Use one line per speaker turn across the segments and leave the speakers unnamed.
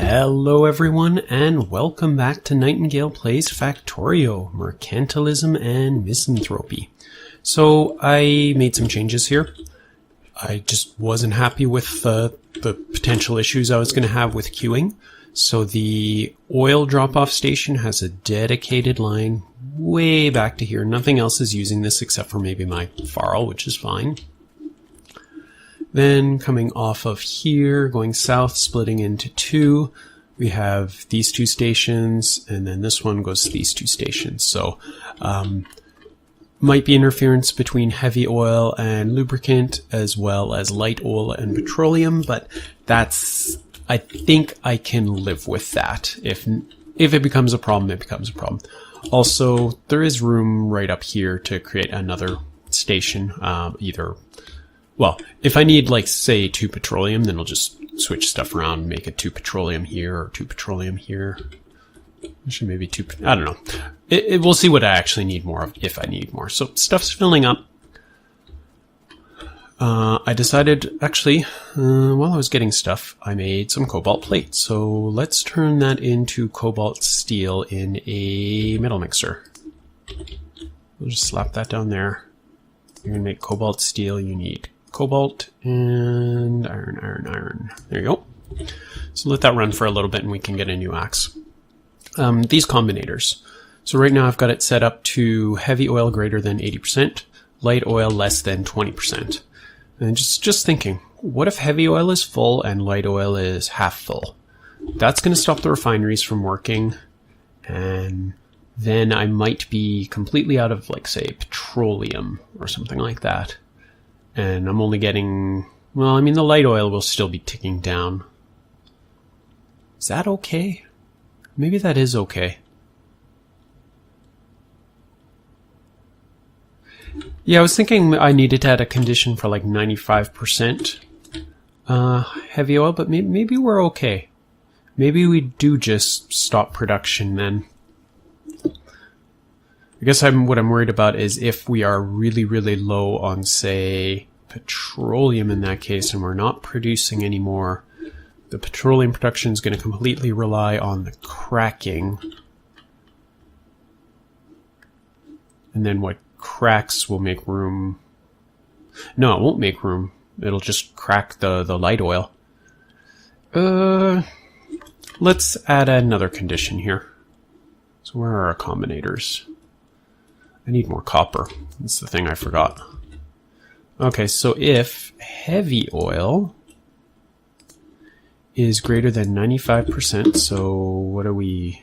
Hello everyone, and welcome back to Nightingale Plays Factorio, Mercantilism and Misanthropy. So I made some changes here. I just wasn't happy with the potential issues I was going to have with queuing. So the oil drop-off station has a dedicated line way back to here. Nothing else is using this except for maybe my Farl, which is fine. Then coming off of here, going south, splitting into two, we have these two stations, and then this one goes to these two stations. So might be interference between heavy oil and lubricant, as well as light oil and petroleum, but that's, I think I can live with that. If it becomes a problem, it becomes a problem. Also, there is room right up here to create another station, well, if I need, like, say, 2 petroleum, then I'll just switch stuff around, make it 2 petroleum here or 2 petroleum here. Actually, maybe 2, I don't know. We'll see what I actually need more of, if I need more. So stuff's filling up. I decided, actually, while I was getting stuff, I made some cobalt plate. So let's turn that into cobalt steel in a metal mixer. We'll just slap that down there. You're going to make cobalt steel, you need cobalt and iron. There you go. So let that run for a little bit and we can get a new axe. These combinators. So right now I've got it set up to heavy oil greater than 80%, light oil less than 20%. And just thinking, what if heavy oil is full and light oil is half full? That's going to stop the refineries from working, and then I might be completely out of, like, say, petroleum or something like that. And I'm only getting, well, I mean, the light oil will still be ticking down. Is that okay? Maybe that is okay. Yeah, I was thinking I needed to add a condition for like 95% heavy oil, but maybe we're okay. Maybe we do just stop production then. I guess what I'm worried about is if we are really, really low on, say, petroleum in that case, and we're not producing anymore, the petroleum production is going to completely rely on the cracking. And then what cracks will make room. No, it won't make room. It'll just crack the light oil. Let's add another condition here. So where are our combinators? I need more copper. That's the thing I forgot. Okay, so if heavy oil is greater than 95%, so what are we?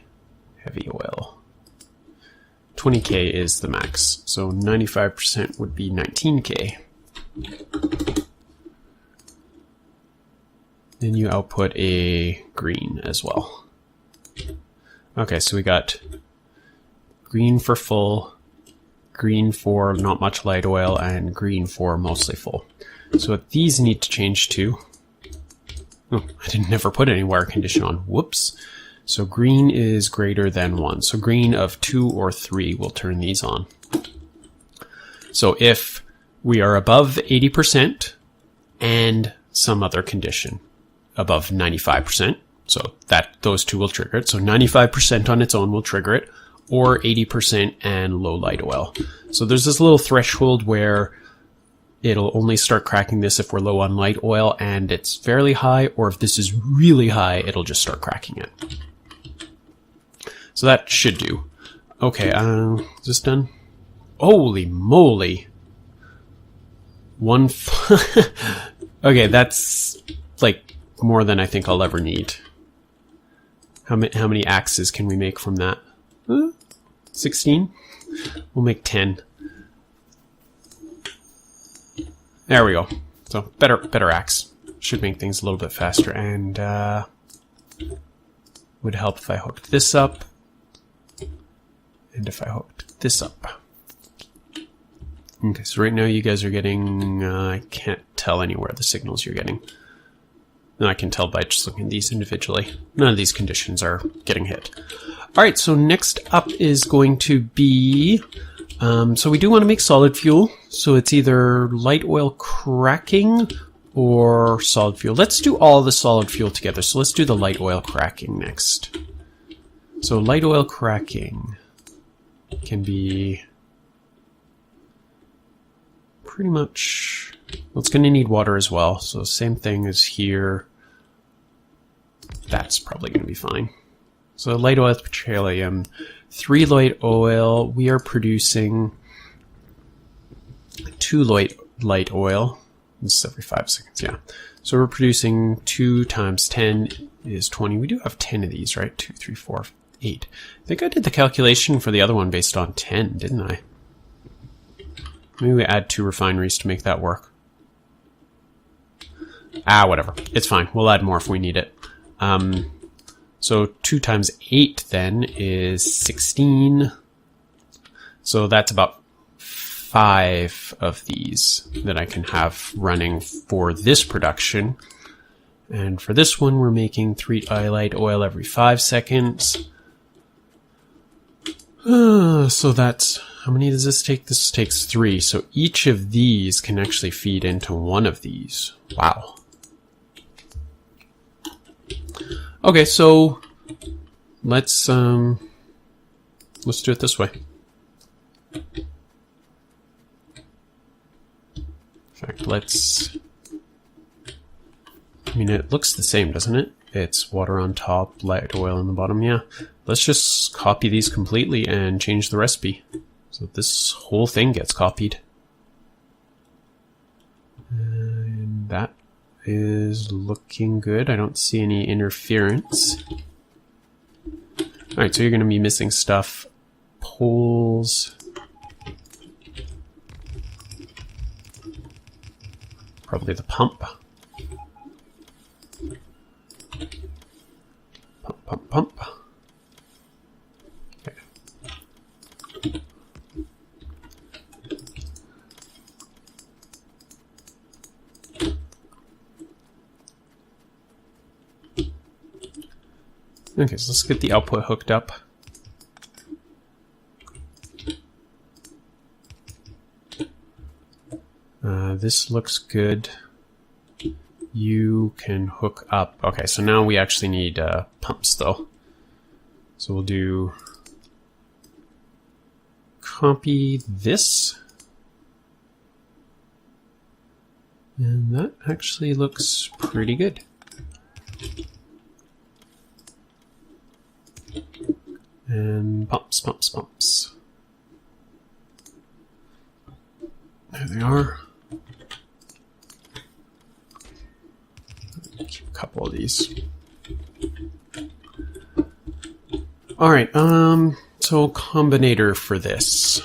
Heavy oil. 20k is the max, so 95% would be 19k. Then you output a green as well. Okay, so we got green for full, green for not much light oil, and green for mostly full. So what these need to change to... Oh, I didn't never put any wire condition on. Whoops. So green is greater than 1. So green of 2 or 3 will turn these on. So if we are above 80% and some other condition above 95%, so those two will trigger it. So 95% on its own will trigger it, or 80% and low light oil. So there's this little threshold where it'll only start cracking this if we're low on light oil and it's fairly high, or if this is really high, it'll just start cracking it. So that should do. Okay, is this done? Holy moly! Okay, that's like more than I think I'll ever need. How many axes can we make from that? 16? We'll make 10. There we go. So better axe. Should make things a little bit faster, and would help if I hooked this up. And if I hooked this up. Okay, so right now you guys are getting, I can't tell anywhere the signals you're getting. No, I can tell by just looking at these individually. None of these conditions are getting hit. Alright, so next up is going to be, so we do want to make solid fuel. So it's either light oil cracking or solid fuel? Let's do all the solid fuel together. So let's do the light oil cracking next. So light oil cracking can be pretty much, well, it's going to need water as well. So same thing as here. That's probably going to be fine. So light oil petroleum, 3 light oil. We are producing 2 light oil. This is every 5 seconds, yeah. So we're producing 2 times 10 is 20. We do have 10 of these, right? 2, 3, 4, 8. I think I did the calculation for the other one based on 10, didn't I? Maybe we add 2 refineries to make that work. Whatever. It's fine. We'll add more if we need it. So 2 times 8 then is 16. So that's about 5 of these that I can have running for this production. And for this one, we're making 3 light oil every 5 seconds. So that's, how many does this take? This takes 3. So each of these can actually feed into one of these. Wow. Okay, so let's do it this way. In fact, I mean, it looks the same, doesn't it? It's water on top, light oil on the bottom, yeah. Let's just copy these completely and change the recipe. So this whole thing gets copied. And that is looking good. I don't see any interference. Alright, so you're going to be missing stuff. Poles. Probably the pump. Pump. Okay. Okay, so let's get the output hooked up. This looks good. You can hook up. Okay, so now we actually need pumps though. So we'll do copy this. And that actually looks pretty good. And pumps. There they are. Keep a couple of these. Alright, so combinator for this.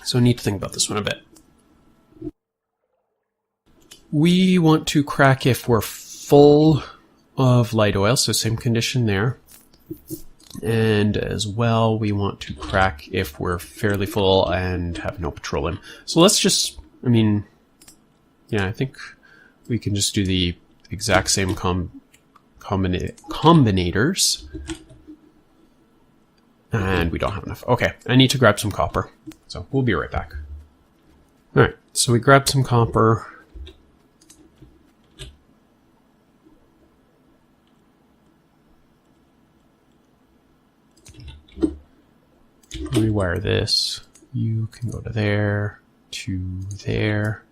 So I need to think about this one a bit. We want to crack if we're full of light oil, so same condition there. And as well, we want to crack if we're fairly full and have no petroleum. So let's just, I mean, yeah, I think we can just do the exact same combinators. And we don't have enough. Okay, I need to grab some copper. So we'll be right back. Alright, so we grabbed some copper. Rewire this. You can go to there, to there.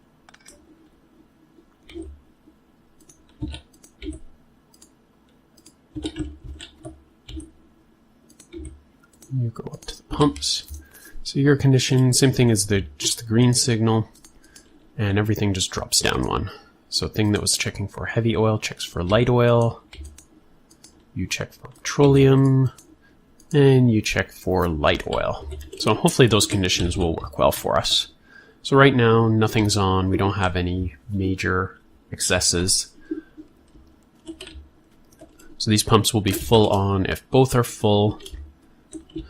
You go up to the pumps. So your condition, same thing as just the green signal, and everything just drops down one. So thing that was checking for heavy oil checks for light oil. You check for petroleum. And you check for light oil. So hopefully those conditions will work well for us. So right now, nothing's on. We don't have any major excesses. So these pumps will be full on if both are full.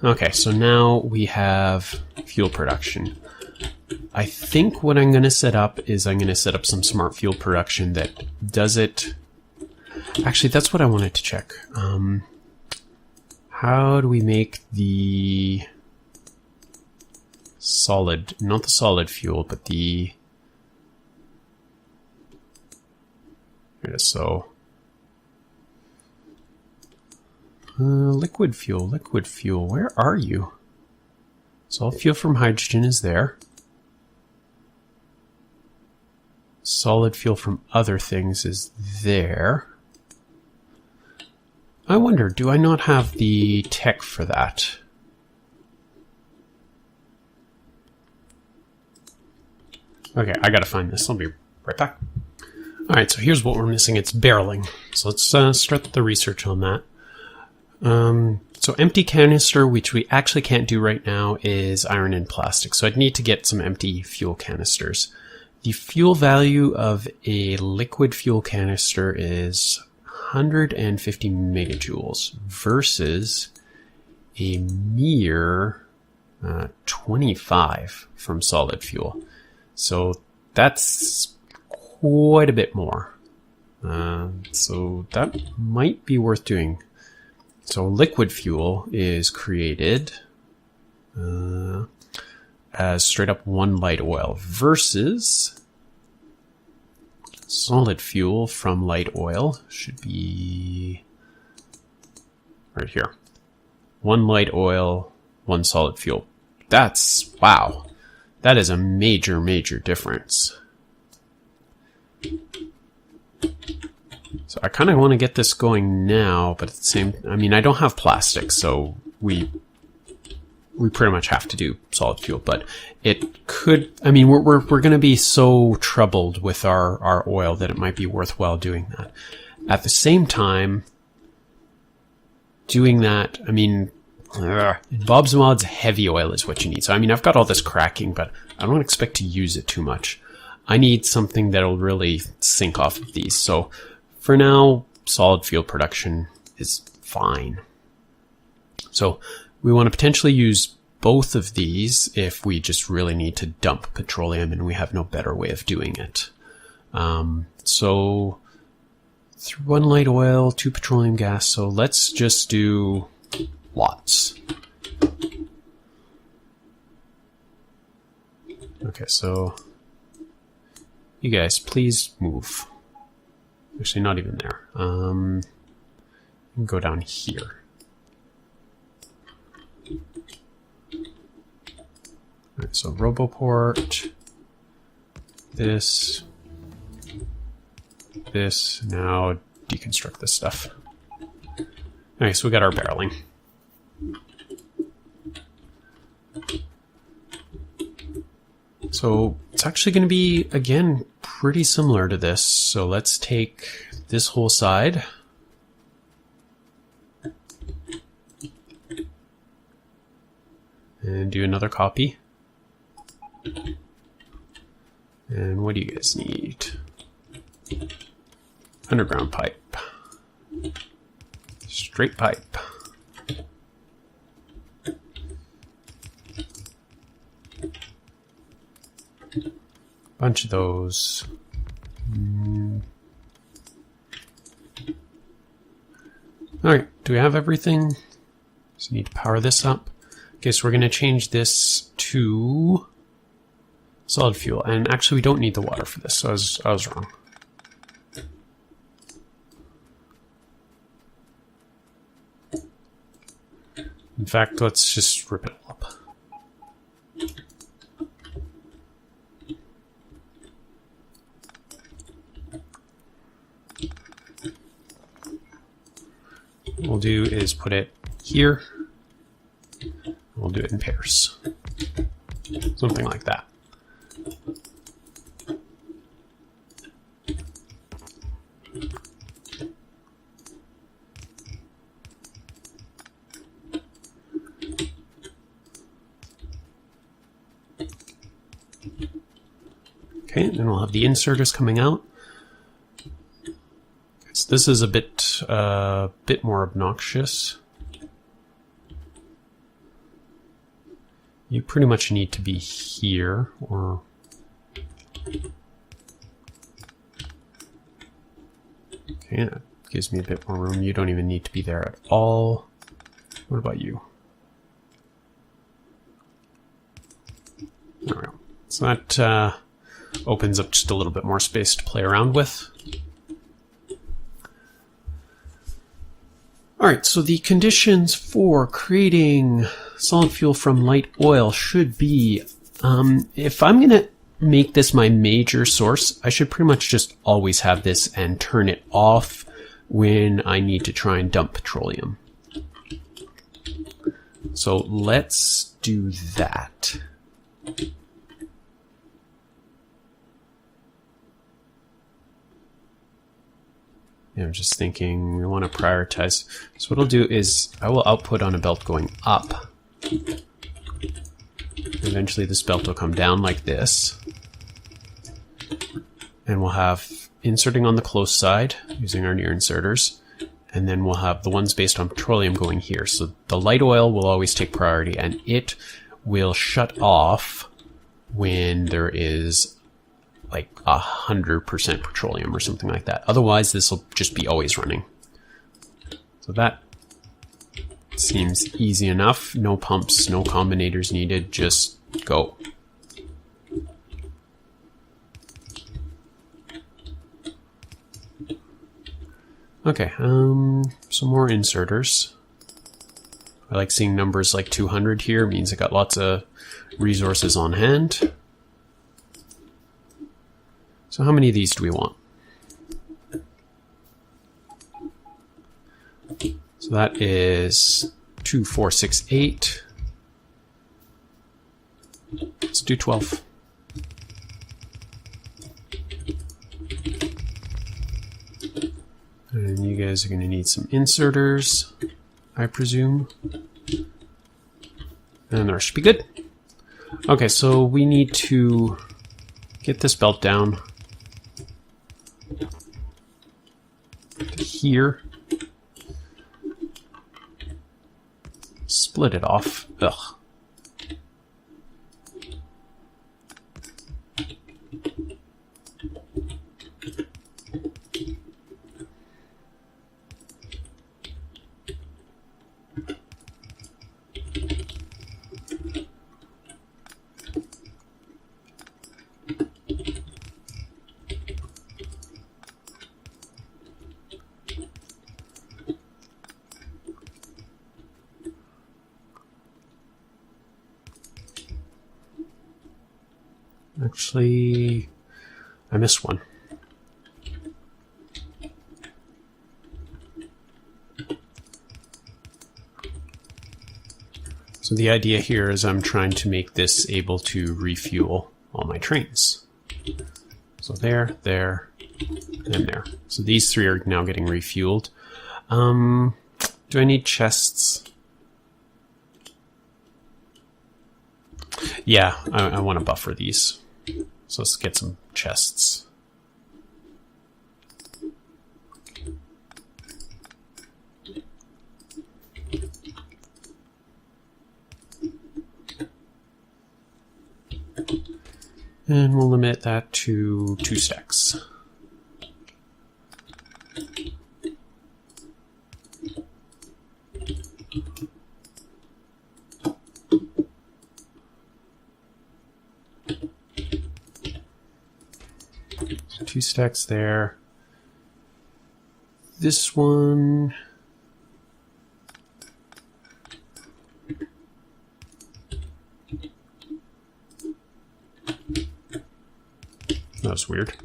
Okay, so now we have fuel production. I think what I'm going to set up is I'm going to set up some smart fuel production that does it. Actually, that's what I wanted to check. How do we make the solid, not the solid fuel, but the There it is. So liquid fuel, where are you? Solid fuel from hydrogen is there. Solid fuel from other things is there. I wonder, do I not have the tech for that? Okay, I gotta find this. I'll be right back. Alright, so here's what we're missing. It's barreling. So let's start the research on that. So empty canister, which we actually can't do right now, is iron and plastic. So I'd need to get some empty fuel canisters. The fuel value of a liquid fuel canister is 150 megajoules versus a mere 25 from solid fuel. So that's quite a bit more. So that might be worth doing. So liquid fuel is created as straight up one light oil versus solid fuel from light oil should be right here. One light oil, one solid fuel. That's, wow. That is a major, major difference. So I kind of want to get this going now, but at the same, I mean, I don't have plastic, so we pretty much have to do solid fuel. But it could, I mean, we're going to be so troubled with our oil that it might be worthwhile doing that. At the same time, doing that, I mean, in Bob's Mods, heavy oil is what you need. So I mean, I've got all this cracking, but I don't expect to use it too much. I need something that'll really sink off of these. So for now, solid fuel production is fine. So we want to potentially use both of these if we just really need to dump petroleum and we have no better way of doing it. So 1 light oil, 2 petroleum gas. So let's just do lots. Okay, so you guys, please move. Actually, not even there. Go down here. Alright, so Roboport. This. Now deconstruct this stuff. Okay, so we got our barreling. So it's actually going to be, again, pretty similar to this. So let's take this whole side. And do another copy. And what do you guys need? Underground pipe. Straight pipe. Bunch of those. Alright, do we have everything? Just need to power this up. Okay, so we're going to change this to solid fuel. And actually, we don't need the water for this, so I was wrong. In fact, let's just rip it up. What we'll do is put it here. We'll do it in pairs. Something like that. Okay, then we'll have the inserters coming out. So this is a bit more obnoxious. You pretty much need to be here, or okay, that gives me a bit more room. You don't even need to be there at all. What about you? There we go. So that opens up just a little bit more space to play around with. All right, so the conditions for creating solid fuel from light oil should be, if I'm going to make this my major source, I should pretty much just always have this and turn it off when I need to try and dump petroleum. So let's do that. I'm just thinking we want to prioritize. So what I'll do is I will output on a belt going up. Eventually this belt will come down like this. And we'll have inserting on the close side using our near inserters. And then we'll have the ones based on petroleum going here. So the light oil will always take priority, and it will shut off when there is like 100% petroleum or something like that. Otherwise, this will just be always running. So that seems easy enough. No pumps, no combinators needed, just go. Okay, some more inserters. I like seeing numbers like 200 here, means I got lots of resources on hand. So how many of these do we want? So that is 2, 4, 6, 8. Let's do 12. And you guys are going to need some inserters, I presume. And there should be good. Okay, so we need to get this belt down to here. Split it off. Ugh. Actually, I missed one. So the idea here is I'm trying to make this able to refuel all my trains. So there, there, and there. So these three are now getting refueled. Do I need chests? Yeah, I want to buffer these. So let's get some chests. And we'll limit that to 2 stacks. So 2 stacks there. This one... That was weird.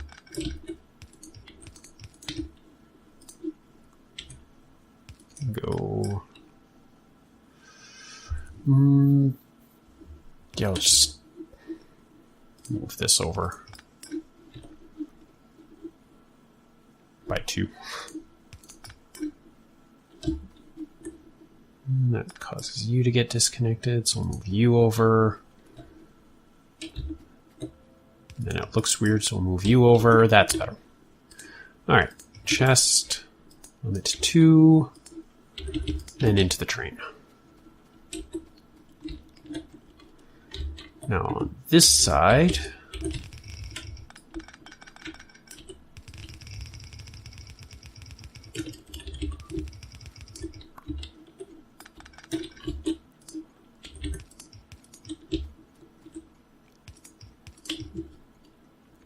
Go. Yeah, I'll just move this over by 2. And that causes you to get disconnected, so I'll move you over. Then it looks weird, so we'll move you over. That's better. All right, chest, limit to 2, and into the train. Now on this side,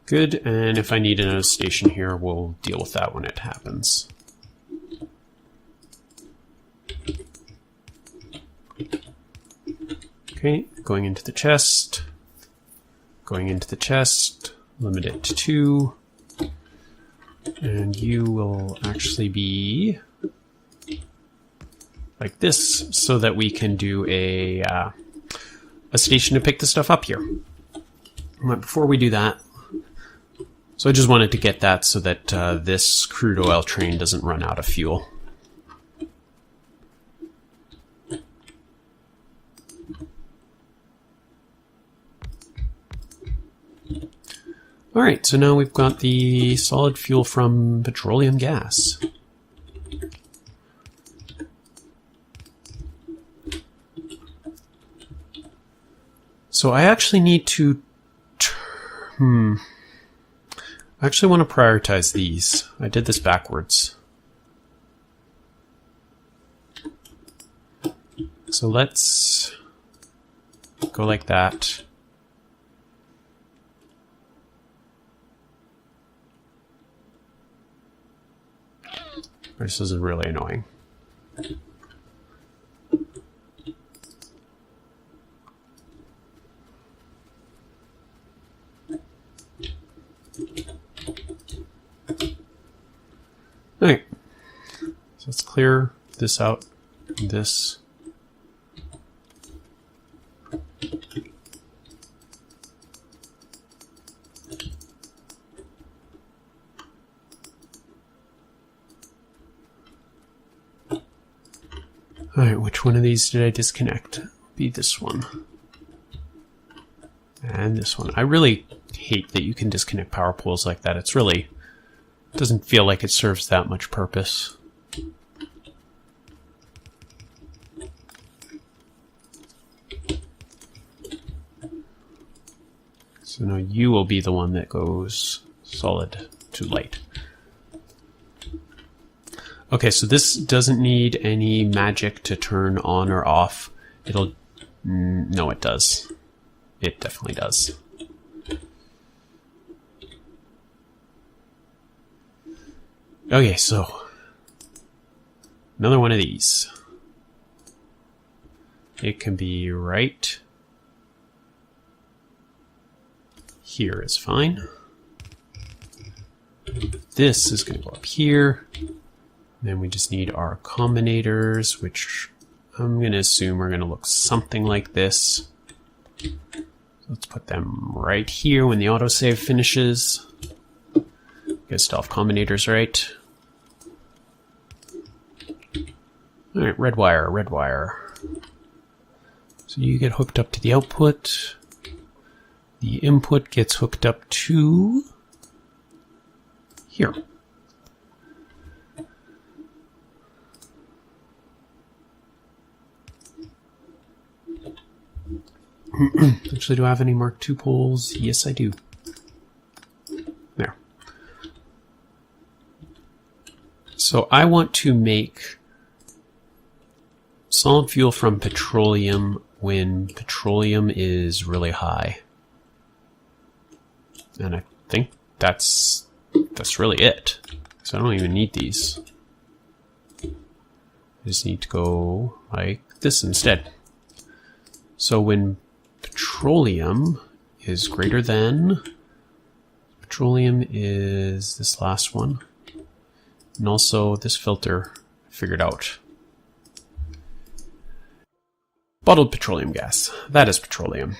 good, and if I need another station here, we'll deal with that when it happens. Okay, going into the chest, going into the chest, limit it to 2, and you will actually be like this so that we can do a station to pick the stuff up here. But before we do that, so I just wanted to get that so that this crude oil train doesn't run out of fuel. Alright, so now we've got the solid fuel from petroleum gas. So I actually need to... I actually want to prioritize these. I did this backwards. So let's go like that. This is really annoying. Alright, so let's clear this out, this. Alright, which one of these did I disconnect? Be this one. And this one. I really hate that you can disconnect power poles like that. It's really... doesn't feel like it serves that much purpose. So now you will be the one that goes solid to light. Okay, so this doesn't need any magic to turn on or off. It'll... no, it does. It definitely does. Okay, so another one of these. It can be right here is fine. This is going to go up here. Then we just need our combinators, which I'm going to assume are going to look something like this. Let's put them right here when the autosave finishes. Guess still have combinators, right? Alright, red wire, red wire. So you get hooked up to the output. The input gets hooked up to here. Actually, do I have any Mark II poles? Yes, I do. There. So I want to make solid fuel from petroleum when petroleum is really high. And I think that's really it. So I don't even need these. I just need to go like this instead. So when petroleum is greater than, petroleum is this last one, and also this filter I figured out. Bottled petroleum gas, that is petroleum.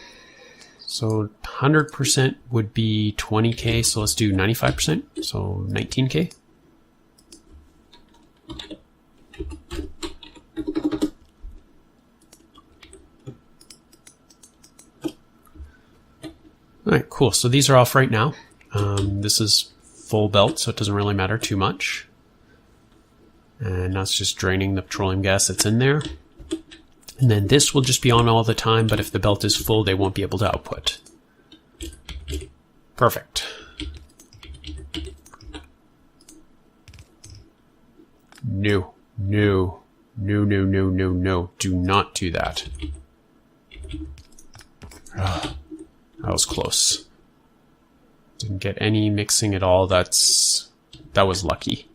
So 100% would be 20K, so let's do 95%, so 19K. Alright, cool. So these are off right now. This is full belt, so it doesn't really matter too much. And that's just draining the petroleum gas that's in there. And then this will just be on all the time, but if the belt is full, they won't be able to output. Perfect. No, no, no, no, no, no, no. Do not do that. Ugh. That was close. Didn't get any mixing at all. That was lucky.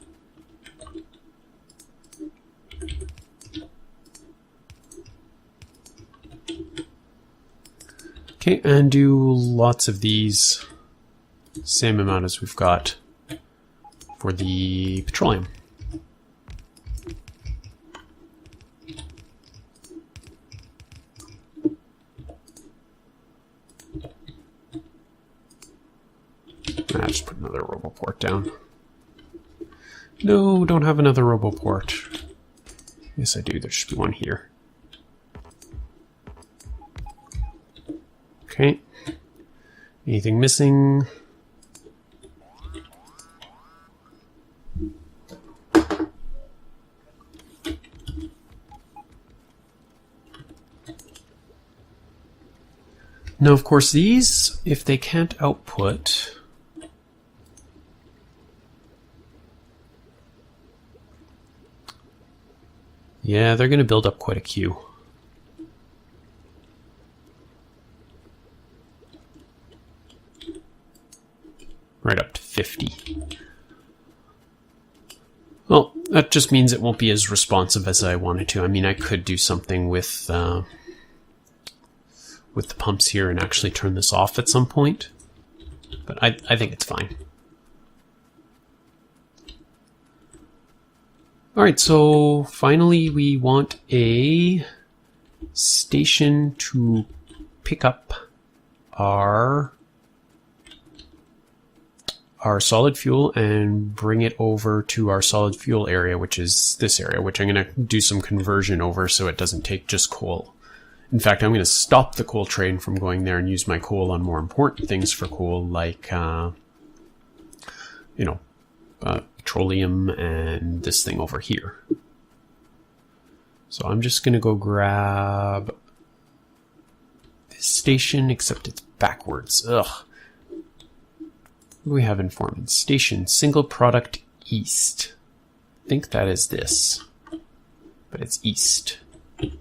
Okay, and do lots of these, same amount as we've got for the petroleum. I'll just put another roboport down. No, don't have another roboport. Yes, I do. There should be one here. Okay. Anything missing? Now, of course, these, if they can't output... Yeah, they're going to build up quite a queue. Right up to 50. Well, that just means it won't be as responsive as I wanted to. I mean, I could do something with the pumps here and actually turn this off at some point. But I think it's fine. Alright, so finally we want a station to pick up our solid fuel and bring it over to our solid fuel area, which is this area, which I'm going to do some conversion over so it doesn't take just coal. In fact, I'm going to stop the coal train from going there and use my coal on more important things for coal, like, petroleum and this thing over here. So I'm just going to go grab this station, except it's backwards. Ugh. What do we have in Foreman? Station, single product east. I think that is this, but it's east. And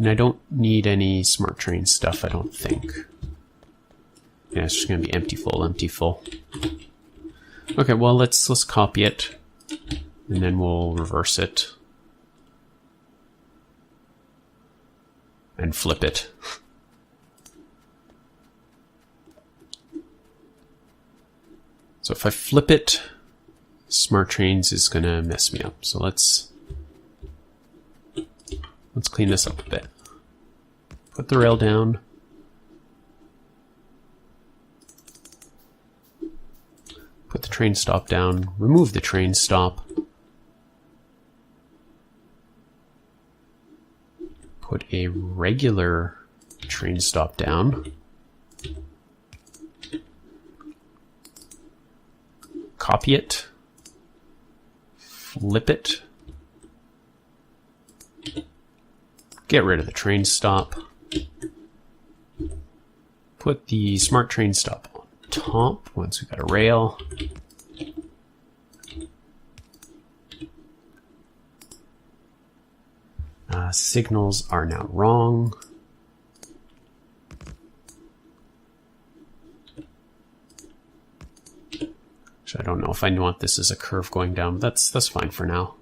I don't need any smart train stuff, I don't think. Yeah, it's just going to be empty full, empty full. Okay, well, let's copy it, and then we'll reverse it. And flip it. So if I flip it, Smart Trains is going to mess me up. So let's clean this up a bit. Put the rail down. Put the train stop down. Remove the train stop. Put a regular train stop down. Copy it. Flip it. Get rid of the train stop. Put the smart train stop on top once we've got a rail. Signals are now wrong. So I don't know if I want this as a curve going down, but that's fine for now.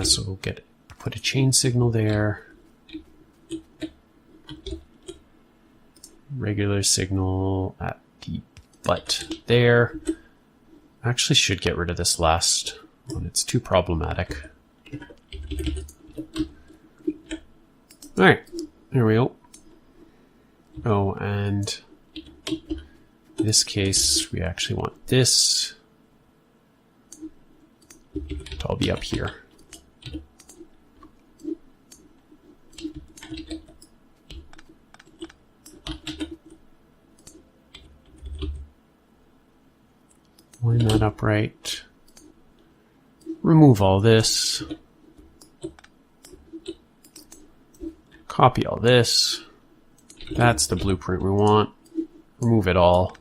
So we'll put a chain signal there. Regular signal at the butt there. I actually should get rid of this last one. It's too problematic. Alright, there we go. Oh, and in this case, we actually want this to all be up here. Line that up right. Remove all this. Copy all this. That's the blueprint we want. Remove it all.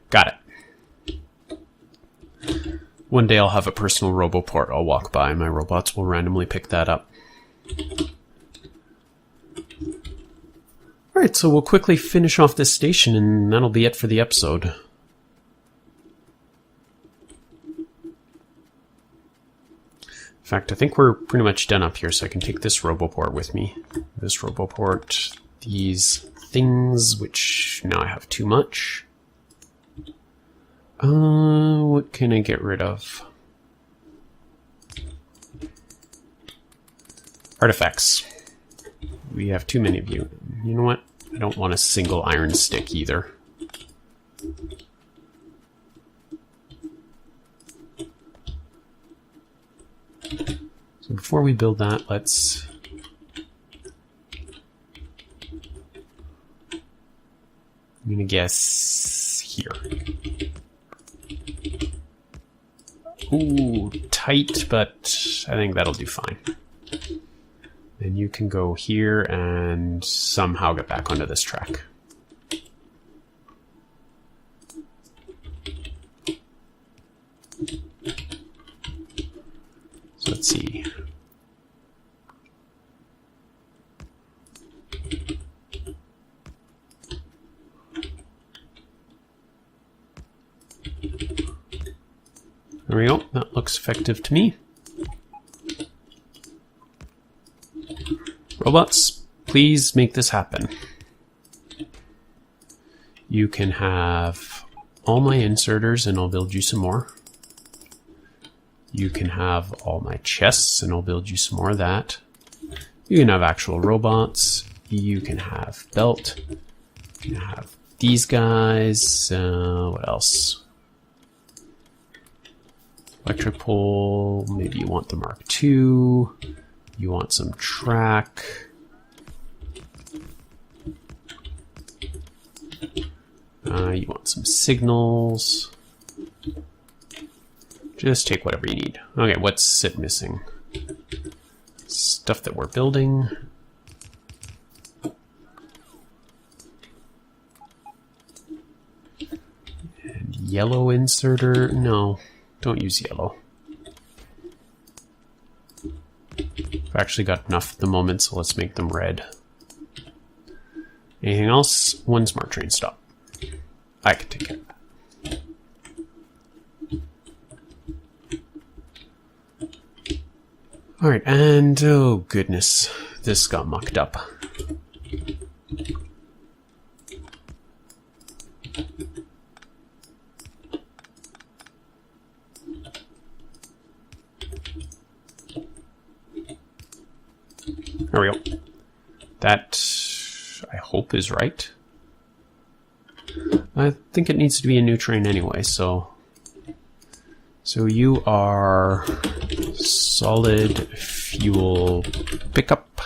Got it. One day I'll have a personal roboport I'll walk by and my robots will randomly pick that up. Alright, so we'll quickly finish off this station and that'll be it for the episode. fact, I think we're pretty much done up here, so I can take this Roboport with me. This Roboport, these things, which now I have too much. What can I get rid of? Artifacts. We have too many of you. You know what? I don't want a single iron stick either. So before we build that, let's... I'm gonna guess here. Ooh, tight, but I think that'll do fine. Then you can go here and somehow get back onto this track. So let's see. There we go. That looks effective to me. Robots, please make this happen. You can have all my inserters and I'll build you some more. You can have all my chests and I'll build you some more of that. You can have actual robots. You can have belt. You can have these guys. What else? Electric pole. Maybe you want the Mark II. You want some track. You want some signals. Just take whatever you need. Okay, what's it missing? Stuff that we're building. And yellow inserter. No, don't use yellow. I've actually got enough at the moment, so let's make them red. Anything else? One smart train stop. I can take it. Alright, and oh goodness, this got mucked up. There we go. That, I hope, is right. I think it needs to be a new train anyway, so... So you are solid fuel pickup.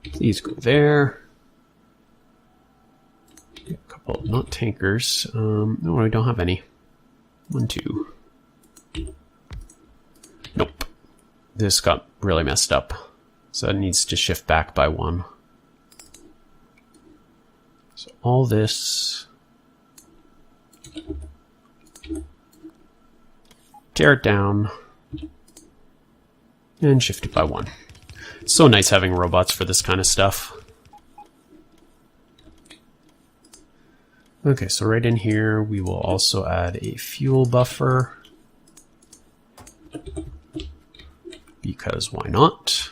Please go there. A couple, not tankers. No, I don't have any. 1, 2. Nope. This got really messed up. So it needs to shift back by 1. So all this. Tear it down. And shift it by 1. It's so nice having robots for this kind of stuff. Okay, so right in here, we will also add a fuel buffer. Because why not?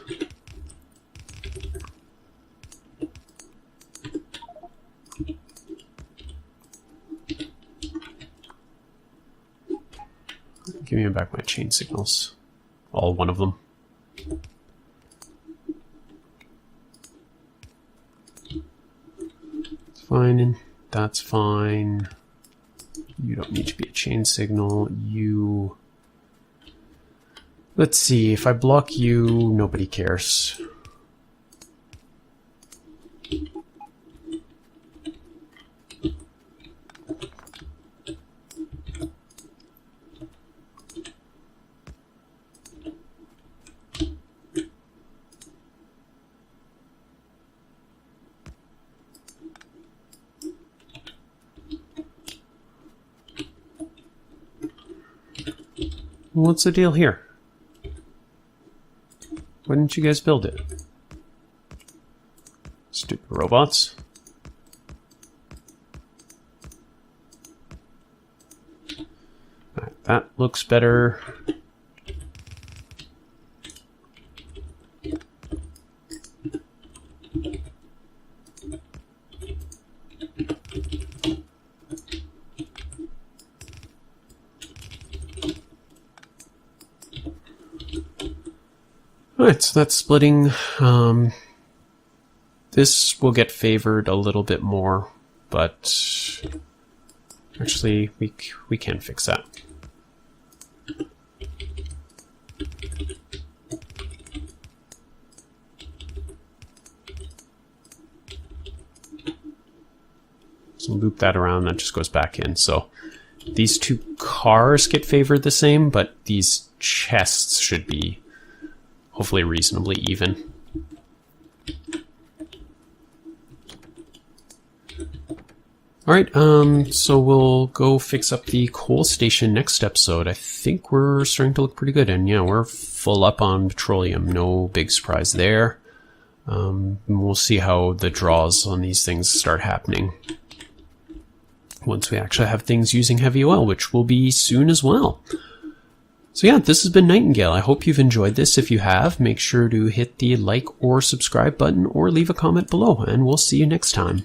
Give me back my chain signals. All 1 of them. It's fine. That's fine. You don't need to be a chain signal. You... Let's see, if I block you, nobody cares. What's the deal here? Why didn't you guys build it? Stupid robots. that looks better. Alright, so that's splitting. This will get favored a little bit more, but actually we can fix that. So loop that around, that just goes back in. So these two cars get favored the same, but these chests should be hopefully reasonably even. Alright, so we'll go fix up the coal station next episode. I think we're starting to look pretty good, and yeah, we're full up on petroleum. No big surprise there. We'll see how the draws on these things start happening once we actually have things using heavy oil, which will be soon as well. So yeah, this has been Nightingale. I hope you've enjoyed this. If you have, make sure to hit the like or subscribe button or leave a comment below, and we'll see you next time.